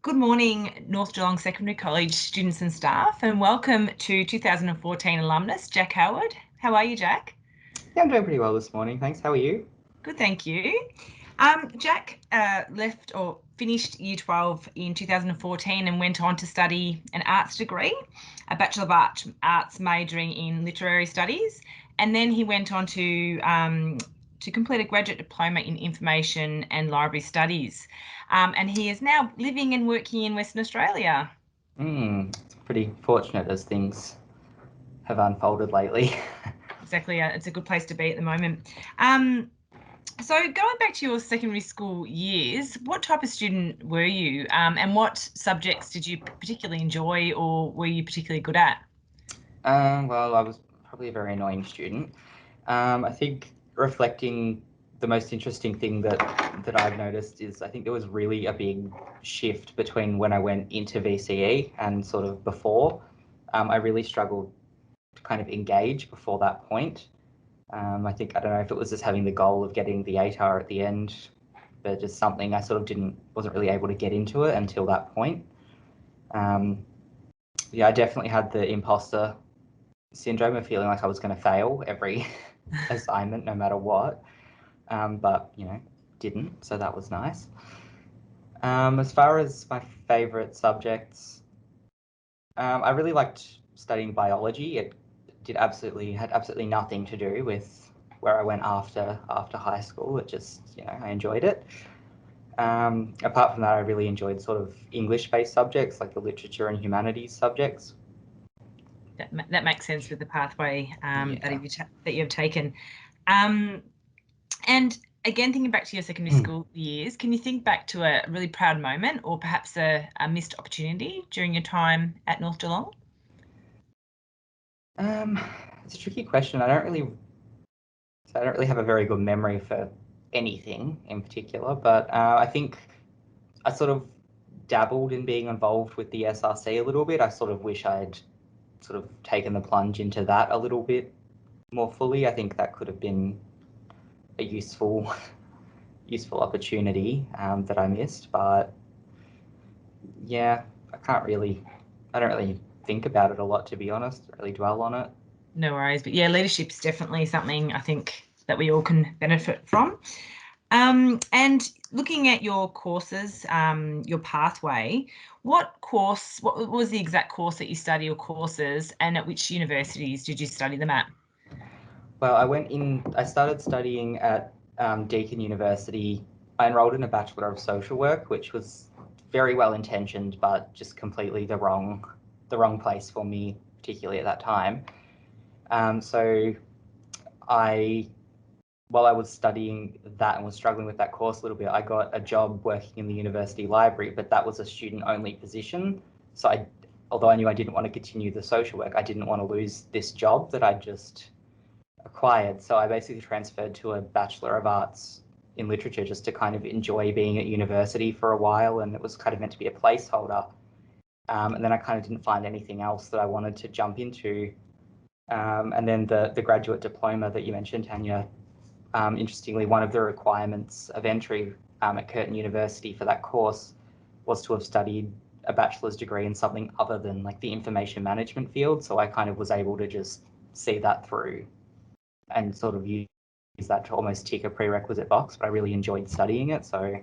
Good morning, North Geelong Secondary College students and staff, and welcome to 2014 alumnus, Jack Howard. How are you, Jack? Yeah, I'm doing pretty well this morning, thanks. How are you? Good, thank you. Jack left or finished Year 12 in 2014 and went on to study an arts degree, a Bachelor of Arts majoring in literary studies, and then he went on to complete a graduate diploma in information and library studies. And he is now living and working in Western Australia. It's pretty fortunate as things have unfolded lately. Exactly, it's a good place to be at the moment. So going back to your secondary school years, what type of student were you, and what subjects did you particularly enjoy or were you particularly good at? Well, I was probably a very annoying student. I think reflecting, the most interesting thing that I've noticed is I think there was really a big shift between when I went into VCE and sort of before. I really struggled to kind of engage before that point. I don't know if it was just having the goal of getting the 8R at the end, but just something I sort of wasn't really able to get into it until that point. Yeah, I definitely had the imposter syndrome of feeling like I was going to fail every assignment, no matter what. But, didn't, so that was nice. As far as my favourite subjects, I really liked studying biology. It had absolutely nothing to do with where I went after high school. It just, I enjoyed it. Apart from that, I really enjoyed sort of English-based subjects like the literature and humanities subjects. That makes sense with the pathway Yeah. that you've taken. And again, thinking back to your secondary school years, can you think back to a really proud moment or perhaps a missed opportunity during your time at North Geelong? It's a tricky question. I don't really have a very good memory for anything in particular, but I think I sort of dabbled in being involved with the SRC a little bit. I sort of wish I'd sort of taken the plunge into that a little bit more fully. I think that could have been a useful opportunity that I missed. But yeah, I don't really think about it a lot, to be honest. I don't really dwell on it. No worries, but yeah, leadership's definitely something I think that we all can benefit from. And looking at your courses, your pathway, what was the exact course that you studied or courses, and at which universities did you study them at? Well, I started studying at Deakin University. I enrolled in a Bachelor of Social Work, which was very well intentioned, but just completely the wrong place for me, particularly at that time. So while I was studying that and was struggling with that course a little bit, I got a job working in the university library, but that was a student-only position. So although I knew I didn't want to continue the social work, I didn't want to lose this job that I just acquired. So I basically transferred to a Bachelor of Arts in Literature just to kind of enjoy being at university for a while, and it was kind of meant to be a placeholder. And then I kind of didn't find anything else that I wanted to jump into. And then the graduate diploma that you mentioned, Tanya, interestingly, one of the requirements of entry at Curtin University for that course was to have studied a bachelor's degree in something other than like the information management field. So I kind of was able to just see that through and sort of use that to almost tick a prerequisite box, but I really enjoyed studying it. So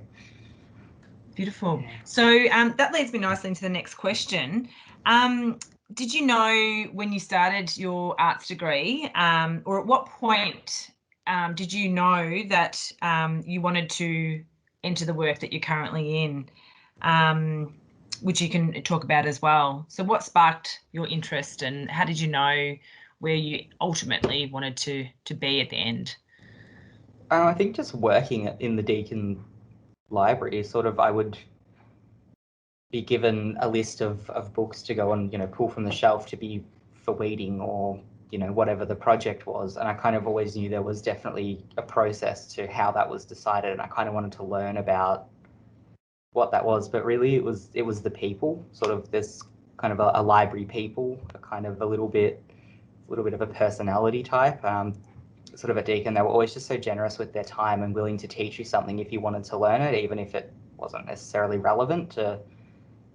Beautiful. So that leads me nicely into the next question. Did you know when you started your arts degree, or at what point did you know that you wanted to enter the work that you're currently in, which you can talk about as well? So what sparked your interest and how did you know where you ultimately wanted to be at the end? I think just working in the Deakin library, sort of, I would be given a list of books to go and, pull from the shelf to be for weeding or, whatever the project was. And I kind of always knew there was definitely a process to how that was decided. And I kind of wanted to learn about what that was, but really it was the people, sort of this kind of a library people, a kind of a little bit of a personality type. Sort of at Deakin, they were always just so generous with their time and willing to teach you something if you wanted to learn it, even if it wasn't necessarily relevant to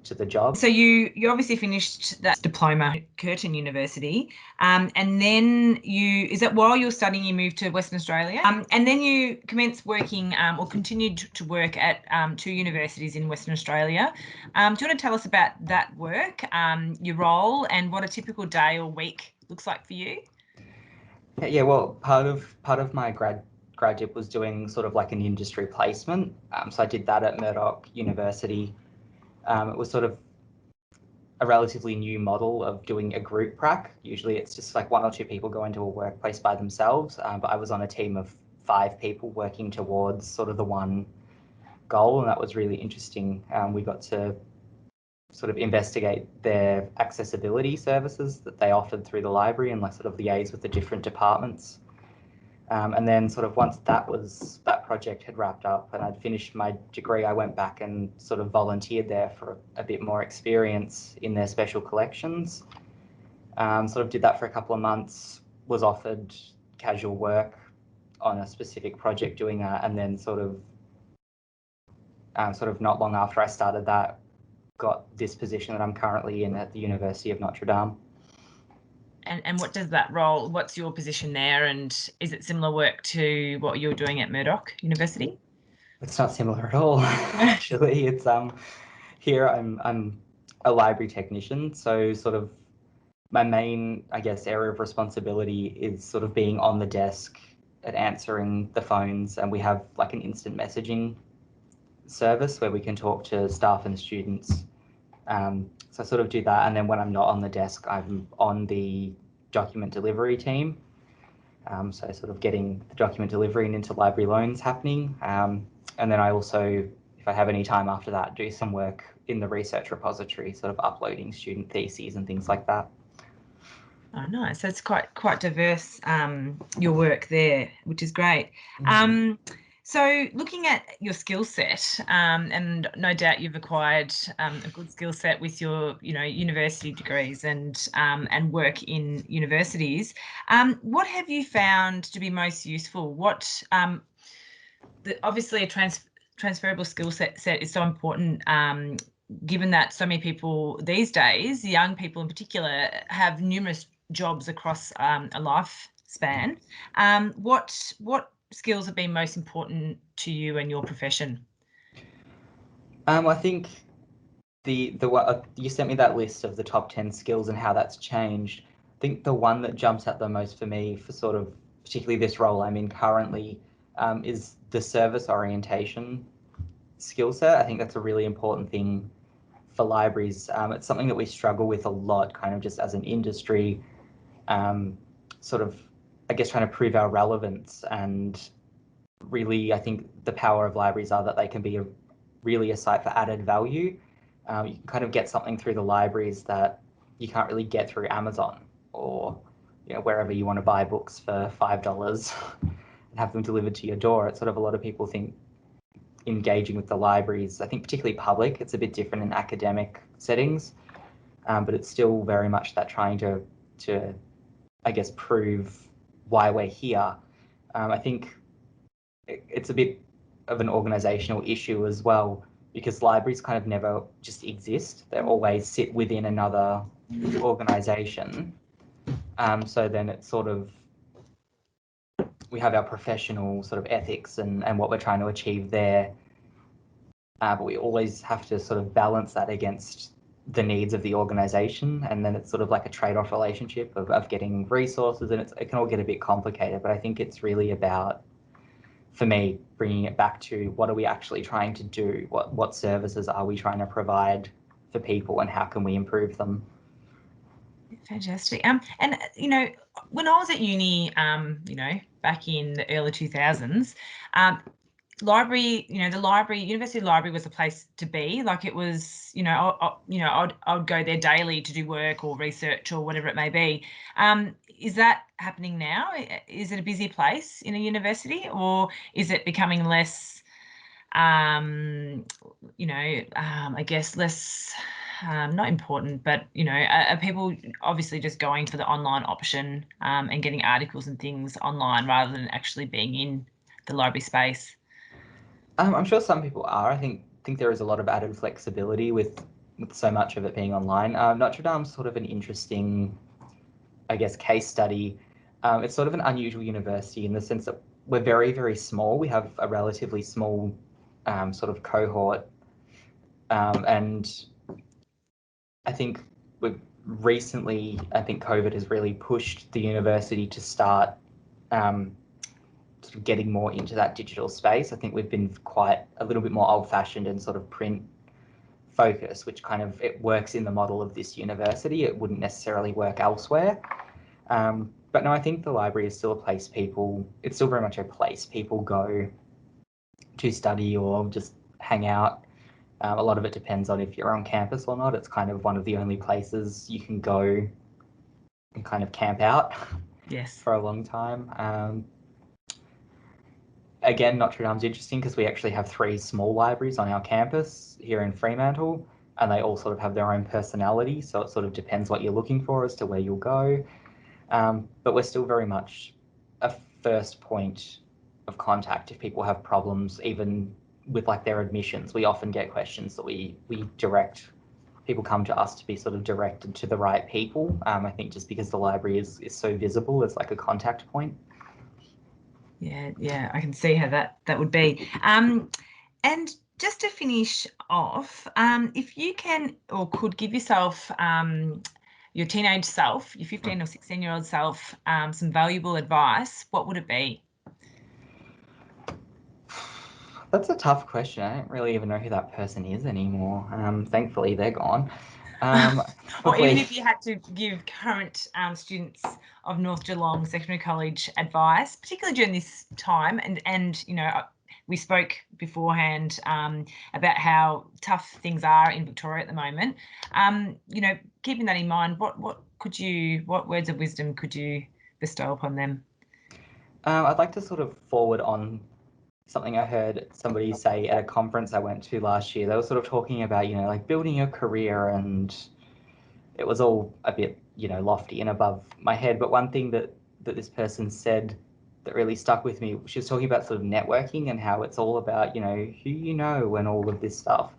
to the job. So you obviously finished that diploma at Curtin University, and then is that while you're studying you moved to Western Australia, and then you commenced working or continued to work at 2 universities in Western Australia. Do you want to tell us about that work, your role, and what a typical day or week looks like for you? Yeah, well, part of my graduate was doing sort of like an industry placement. So I did that at Murdoch University. It was sort of a relatively new model of doing a group prac. Usually it's just like 1 or 2 people go into a workplace by themselves, but I was on a team of 5 people working towards sort of the one goal, and that was really interesting. We got to sort of investigate their accessibility services that they offered through the library and like sort of liaise with the different departments. And then sort of once that project had wrapped up and I'd finished my degree, I went back and sort of volunteered there for a bit more experience in their special collections. Sort of did that for a couple of months, was offered casual work on a specific project doing that, and then sort of not long after I started that, got this position that I'm currently in at the University of Notre Dame. And what does that role, what's your position there, and is it similar work to what you're doing at Murdoch University? It's not similar at all, actually. It's here I'm a library technician, so sort of my main, I guess, area of responsibility is sort of being on the desk and answering the phones, and we have like an instant messaging service where we can talk to staff and students. So I sort of do that, and then when I'm not on the desk, I'm on the document delivery team. So sort of getting the document delivery and interlibrary loans happening. And then I also, if I have any time after that, do some work in the research repository, sort of uploading student theses and things like that. Oh, nice. So it's quite diverse, your work there, which is great. So looking at your skill set, and no doubt you've acquired a good skill set with your, university degrees and work in universities. What have you found to be most useful? Obviously a transferable skill set is so important, given that so many people these days, young people in particular, have numerous jobs across a lifespan. What skills have been most important to you and your profession? I think you sent me that list of the top 10 skills and how that's changed. I think the one that jumps out the most for me, for sort of particularly this role I'm in currently, is the service orientation skill set. I think that's a really important thing for libraries. It's something that we struggle with a lot, kind of just as an industry, sort of, I guess, trying to prove our relevance. And really, I think the power of libraries are that they can be really a site for added value. You can kind of get something through the libraries that you can't really get through Amazon or wherever you want to buy books for $5 and have them delivered to your door. It's sort of, a lot of people think engaging with the libraries, I think particularly public, it's a bit different in academic settings, but it's still very much that trying to I guess prove why we're here. I think it's a bit of an organizational issue as well, because libraries kind of never just exist. They always sit within another organization. So then it's sort of, we have our professional sort of ethics and what we're trying to achieve there. But we always have to sort of balance that against the needs of the organization. And then it's sort of like a trade-off relationship of getting resources, and it can all get a bit complicated. But I think it's really about, for me, bringing it back to what are we actually trying to do? What services are we trying to provide for people, and how can we improve them? Fantastic. And when I was at uni, back in the early 2000s, university library was a place to be. Like, it was, I'd go there daily to do work or research or whatever it may be. Is that happening now? Is it a busy place in a university, or is it becoming less, I guess less, not important, but, are people obviously just going for the online option, and getting articles and things online rather than actually being in the library space? I'm sure some people are. I think there is a lot of added flexibility with with so much of it being online. Notre Dame's sort of an interesting, I guess, case study. It's sort of an unusual university in the sense that we're very, very small. We have a relatively small sort of cohort. And I think recently, I think COVID has really pushed the university to start sort of getting more into that digital space. I think we've been quite a little bit more old-fashioned and sort of print focused, which kind of, it works in the model of this university. It wouldn't necessarily work elsewhere. But no, I think the library is still a place it's still very much a place people go to study or just hang out. A lot of it depends on if you're on campus or not. It's kind of one of the only places you can go and kind of camp out. Yes. For a long time. Again, Notre Dame's interesting because we actually have 3 small libraries on our campus here in Fremantle, and they all sort of have their own personality. So it sort of depends what you're looking for as to where you'll go. But we're still very much a first point of contact if people have problems, even with like their admissions. We often get questions that we direct. People come to us to be sort of directed to the right people. I think just because the library is so visible as like a contact point. Yeah, I can see how that would be. And just to finish off, if you can or could give yourself, your teenage self, your 15 or 16-year-old self, some valuable advice, what would it be? That's a tough question. I don't really even know who that person is anymore. Thankfully, they're gone. Or even if you had to give current students of North Geelong Secondary College advice, particularly during this time, and you know, we spoke beforehand about how tough things are in Victoria at the moment. You know, keeping that in mind, what words of wisdom could you bestow upon them? I'd like to sort of forward on something I heard somebody say at a conference I went to last year. They were sort of talking about, you know, like building your career, and it was all a bit, you know, lofty and above my head. But one thing that this person said that really stuck with me, she was talking about sort of networking and how it's all about, you know, who you know and all of this stuff.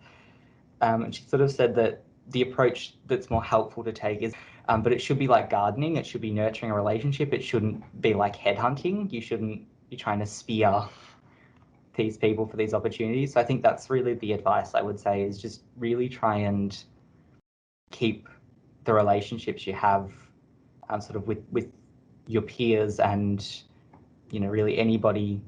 And she sort of said that the approach that's more helpful to take is, but it should be like gardening. It should be nurturing a relationship. It shouldn't be like headhunting. You shouldn't be trying to spear these people for these opportunities. So I think that's really the advice I would say, is just really try and keep the relationships you have sort of with your peers and, you know, really anybody,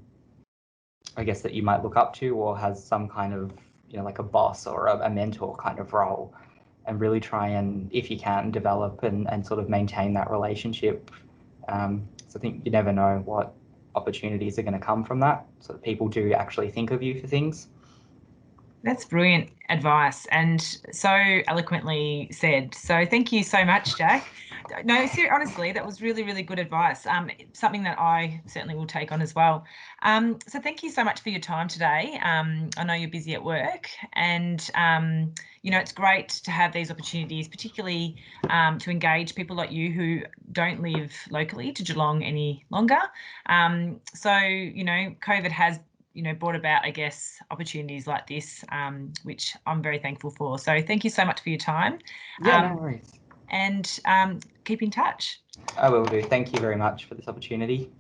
I guess, that you might look up to or has some kind of, you know, like a boss or a mentor kind of role, and really try and, if you can, develop and sort of maintain that relationship. So I think you never know what opportunities are going to come from that, so that people do actually think of you for things. That's brilliant advice and so eloquently said. So thank you so much, Jack. No, honestly, that was really, really good advice. Something that I certainly will take on as well. So thank you so much for your time today. I know you're busy at work, and you know, it's great to have these opportunities, particularly to engage people like you who don't live locally to Geelong any longer. So you know, COVID has, you know, brought about, I guess, opportunities like this, which I'm very thankful for. So thank you so much for your time. Yeah, no worries. And keep in touch. I will do. Thank you very much for this opportunity.